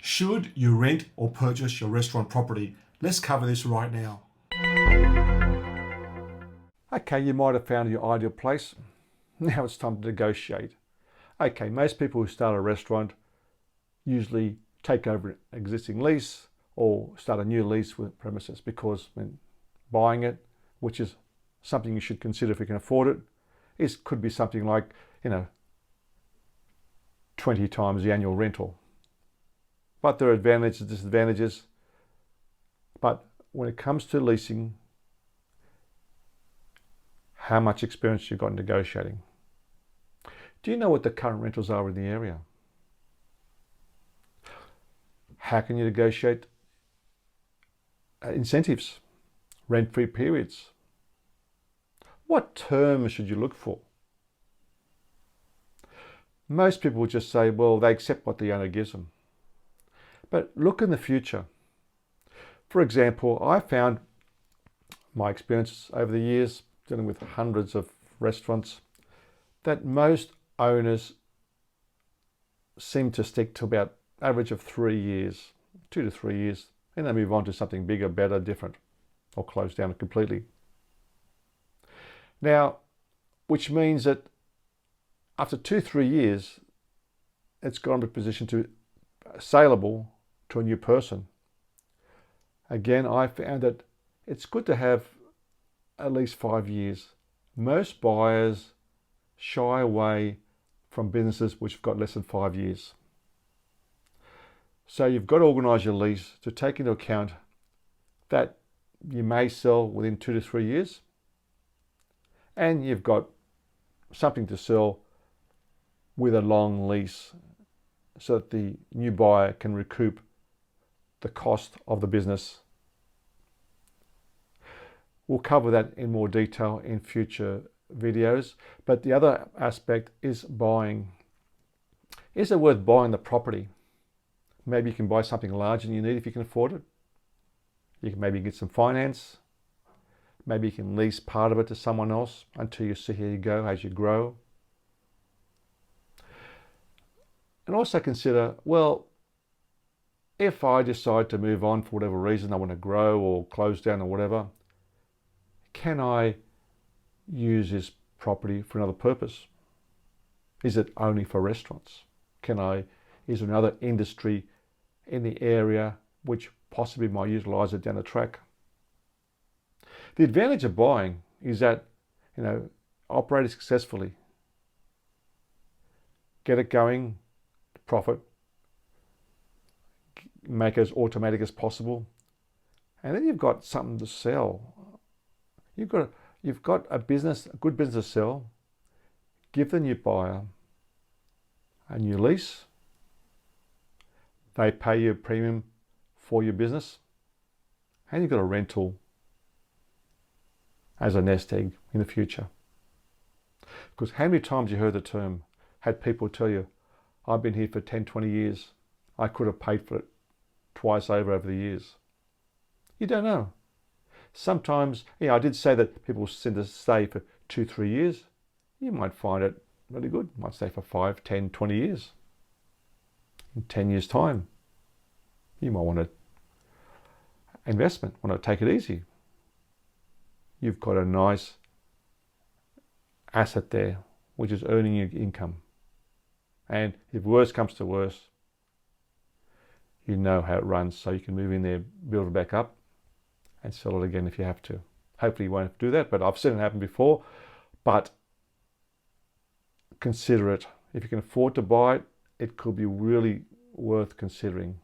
Should you rent or purchase your restaurant property? Let's cover this right now. Okay, you might have found your ideal place. Now it's time to negotiate. Okay, most people who start a restaurant usually take over an existing lease or start a new lease with premises because when buying it, which is something you should consider if you can afford it, could be something like, 20 times the annual rental. But there are advantages and disadvantages. But when it comes to leasing, how much experience you've got in negotiating? Do you know what the current rentals are in the area? How can you negotiate incentives, rent-free periods? What terms should you look for? Most people will just say, well, they accept what the owner gives them. But look in the future. For example, I found my experiences over the years dealing with hundreds of restaurants that most owners seem to stick to about average of 3 years, 2 to 3 years, and they move on to something bigger, better, different, or close down completely. Now, which means that after 2-3 years, it's gone to a position to saleable to a new person. Again, I found that it's good to have at least 5 years. Most buyers shy away from businesses which have got less than 5 years. So you've got to organise your lease to take into account that you may sell within 2 to 3 years, and you've got something to sell with a long lease so that the new buyer can recoup the cost of the business. We'll cover that in more detail in future videos. But the other aspect is buying. Is it worth buying the property? Maybe you can buy something larger than you need if you can afford it. You can maybe get some finance. Maybe you can lease part of it to someone else until you see how you go as you grow. And also consider, well, if I decide to move on for whatever reason, I want to grow or close down or whatever, can I use this property for another purpose? Is it only for restaurants? Is there another industry in the area which possibly might utilize it down the track? The advantage of buying is that, operate it successfully, get it going, profit, make it as automatic as possible, and then you've got something to sell. You've got a good business to sell. Give the new buyer a new lease. They pay you a premium for your business, and you've got a rental as a nest egg in the future. Because how many times you heard the term, had people tell you, I've been here for 10, 20 years. I could have paid for it twice over the years. You don't know. Sometimes, I did say that people tend to stay for 2-3 years. You might find it really good. You might stay for 5, 10, 20 years. In 10 years' time, you might want an investment, want to take it easy. You've got a nice asset there, which is earning you income. And if worse comes to worse, you know how it runs, so you can move in there, build it back up, and sell it again if you have to. Hopefully you won't have to do that, but I've seen it happen before. But consider it. If you can afford to buy it, it could be really worth considering.